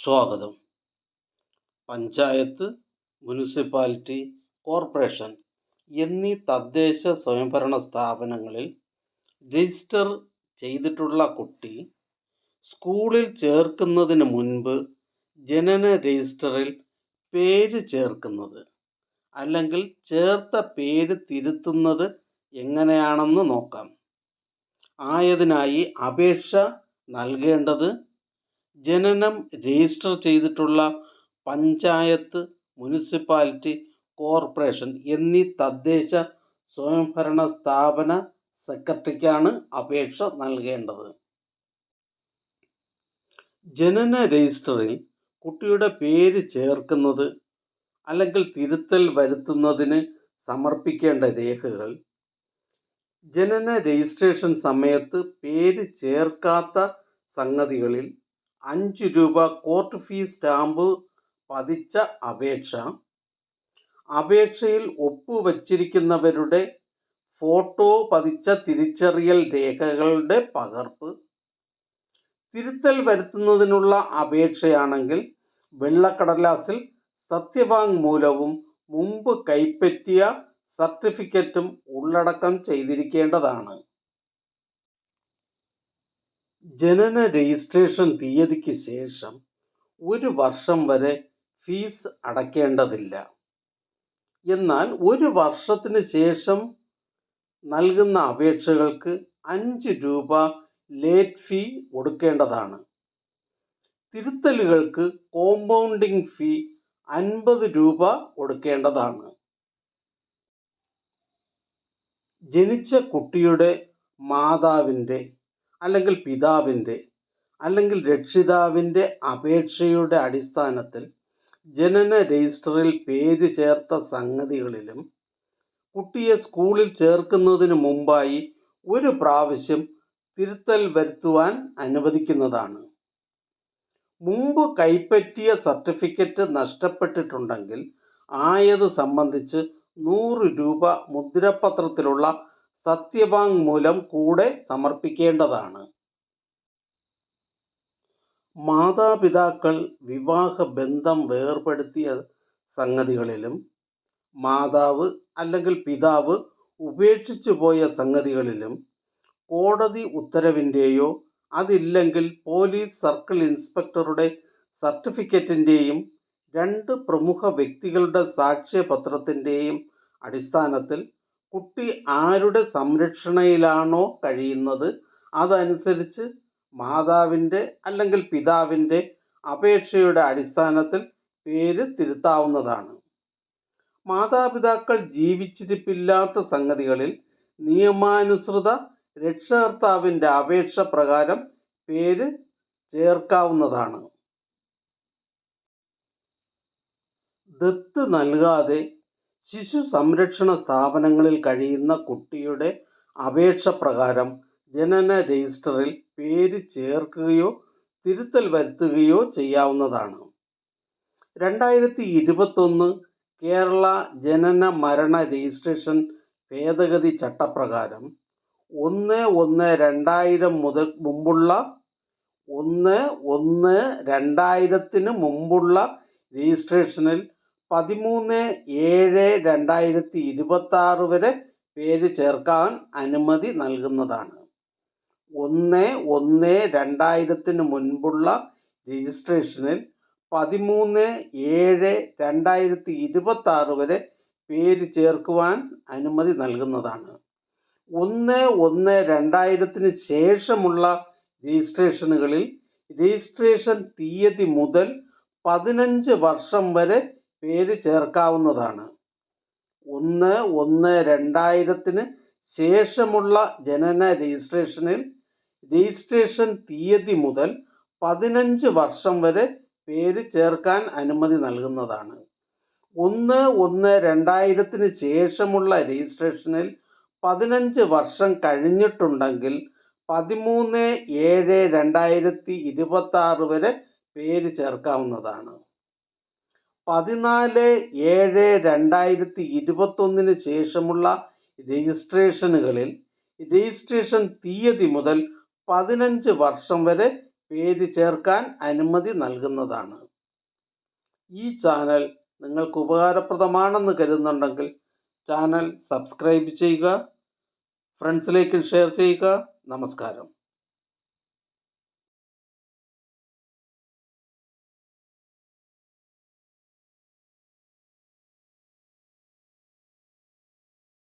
സ്വാഗതം. Panchayat, municipality, corporation എന്നീ തദ്ദേശ സ്വയംഭരണ സ്ഥാപനങ്ങളിൽ രജിസ്റ്റർ ചെയ്തിട്ടുള്ള കുട്ടി സ്കൂളിൽ ചേർക്കുന്നതിന് മുൻപ് ജനന രജിസ്റ്ററിൽ പേര് ചേർക്കുന്നത് അല്ലെങ്കിൽ ചേർത്ത പേര് തിരുത്തുന്നത് എങ്ങനെയാണെന്ന് നോക്കാം. ആയതിനായി അപേക്ഷ നൽകേണ്ടത് ജനനം രജിസ്റ്റർ ചെയ്തിട്ടുള്ള പഞ്ചായത്ത്, മുനിസിപ്പാലിറ്റി, കോർപ്പറേഷൻ എന്നീ തദ്ദേശ സ്വയംഭരണ സ്ഥാപന സെക്രട്ടറിക്കാണ് അപേക്ഷ നൽകേണ്ടത്. ജനന രജിസ്റ്ററിൽ കുട്ടിയുടെ പേര് ചേർക്കുന്നത് അല്ലെങ്കിൽ തിരുത്തൽ വരുത്തുന്നതിന് സമർപ്പിക്കേണ്ട രേഖകൾ: ജനന രജിസ്ട്രേഷൻ സമയത്ത് പേര് ചേർക്കാത്ത സംഗതികളിൽ 5 രൂപ കോർട്ട് ഫീസ് സ്റ്റാമ്പ് പതിച്ച അപേക്ഷ, അപേക്ഷയിൽ ഒപ്പുവച്ചിരിക്കുന്നവരുടെ ഫോട്ടോ പതിച്ച തിരിച്ചറിയൽ രേഖകളുടെ പകർപ്പ്, തിരുത്തൽ വരുത്തുന്നതിനുള്ള അപേക്ഷയാണെങ്കിൽ വെള്ളക്കടലാസിൽ സത്യവാങ്മൂലവും മുമ്പ് കൈപ്പറ്റിയ സർട്ടിഫിക്കറ്റും ഉള്ളടക്കം ചെയ്തിരിക്കേണ്ടതാണ്. ജനന രജിസ്ട്രേഷൻ തീയതിക്ക് ശേഷം 1 വർഷം വരെ ഫീസ് അടയ്ക്കേണ്ടതില്ല. എന്നാൽ 1 വർഷത്തിന് ശേഷം നൽകുന്ന അപേക്ഷകൾക്ക് 5 രൂപ ലേറ്റ് ഫീ കൊടുക്കേണ്ടതാണ്. തിരുത്തലുകൾക്ക് കോമ്പൗണ്ടിംഗ് ഫീ 50 രൂപ കൊടുക്കേണ്ടതാണ്. ജനിച്ച കുട്ടിയുടെ മാതാവിൻ്റെ അല്ലെങ്കിൽ പിതാവിൻ്റെ അല്ലെങ്കിൽ രക്ഷിതാവിൻ്റെ അപേക്ഷയുടെ അടിസ്ഥാനത്തിൽ ജനന രജിസ്റ്ററിൽ പേര് ചേർത്ത സംഗതികളിലും കുട്ടിയെ സ്കൂളിൽ ചേർക്കുന്നതിന് മുമ്പായി 1 പ്രാവശ്യം തിരുത്തൽ വരുത്തുവാൻ അനുവദിക്കുന്നതാണ്. മുമ്പ് കൈപ്പറ്റിയ സർട്ടിഫിക്കറ്റ് നഷ്ടപ്പെട്ടിട്ടുണ്ടെങ്കിൽ ആയത് സംബന്ധിച്ച് 100 രൂപ മുദ്രപത്രത്തിലുള്ള സത്യവാങ്മൂലം കൂടെ സമർപ്പിക്കേണ്ടതാണ്. മാതാപിതാക്കൾ വിവാഹബന്ധം വേർപെടുത്തിയ സംഗതികളിലും മാതാവ് അല്ലെങ്കിൽ പിതാവ് ഉപേക്ഷിച്ചു പോയ സംഗതികളിലും കോടതി ഉത്തരവിൻ്റെയോ അതില്ലെങ്കിൽ പോലീസ് സർക്കിൾ ഇൻസ്പെക്ടറുടെ സർട്ടിഫിക്കറ്റിൻ്റെയും 2 പ്രമുഖ വ്യക്തികളുടെ സാക്ഷ്യപത്രത്തിൻ്റെയും അടിസ്ഥാനത്തിൽ കുട്ടി ആരുടെ സംരക്ഷണയിലാണോ കഴിയുന്നത് അതനുസരിച്ച് മാതാവിൻ്റെ അല്ലെങ്കിൽ പിതാവിൻ്റെ അപേക്ഷയുടെ അടിസ്ഥാനത്തിൽ പേര് തിരുത്താവുന്നതാണ്. മാതാപിതാക്കൾ ജീവിച്ചിരിപ്പില്ലാത്ത സംഗതികളിൽ നിയമാനുസൃത രക്ഷകർത്താവിൻ്റെ അപേക്ഷ പ്രകാരം പേര് ചേർക്കാവുന്നതാണ്. ദത്ത് നൽകാതെ ശിശു സംരക്ഷണ സ്ഥാപനങ്ങളിൽ കഴിയുന്ന കുട്ടിയുടെ അപേക്ഷ പ്രകാരം ജനന രജിസ്റ്ററിൽ പേര് ചേർക്കുകയോ തിരുത്തൽ വരുത്തുകയോ ചെയ്യാവുന്നതാണ്. 2021 കേരള ജനന മരണ രജിസ്ട്രേഷൻ ഭേദഗതി ചട്ടപ്രകാരം 1/1/2000 മുതൽ മുമ്പുള്ള 1/1/2000 മുമ്പുള്ള രജിസ്ട്രേഷനിൽ 13/7/2026 വരെ പേര് ചേർക്കാൻ അനുമതി നൽകുന്നതാണ്. 1/1/2000 മുൻപുള്ള രജിസ്ട്രേഷനിൽ 13/7/2026 വരെ പേര് ചേർക്കുവാൻ അനുമതി നൽകുന്നതാണ്. 1/1/2000 ശേഷമുള്ള രജിസ്ട്രേഷനുകളിൽ രജിസ്ട്രേഷൻ തീയതി മുതൽ 15 വർഷം വരെ പേര് ചേർക്കാവുന്നതാണ്. 1/1/2000 ശേഷമുള്ള ജനന രജിസ്ട്രേഷനിൽ രജിസ്ട്രേഷൻ തീയതി മുതൽ 15 വർഷം വരെ പേര് ചേർക്കാൻ അനുമതി നൽകുന്നതാണ്. 1/1/2000 ശേഷമുള്ള രജിസ്ട്രേഷനിൽ 15 വർഷം കഴിഞ്ഞിട്ടുണ്ടെങ്കിൽ 13/7/2026 വരെ പേര് ചേർക്കാവുന്നതാണ്. 14/7/2021 ശേഷമുള്ള രജിസ്ട്രേഷനുകളിൽ രജിസ്ട്രേഷൻ തീയതി മുതൽ 15 വർഷം വരെ പേര് ചേർക്കാൻ അനുമതി നൽകുന്നതാണ്. ഈ ചാനൽ നിങ്ങൾക്ക് ഉപകാരപ്രദമാണെന്ന് കരുതുന്നുണ്ടെങ്കിൽ ചാനൽ സബ്സ്ക്രൈബ് ചെയ്യുക, ഫ്രണ്ട്സിലേക്കും ഷെയർ ചെയ്യുക. നമസ്കാരം.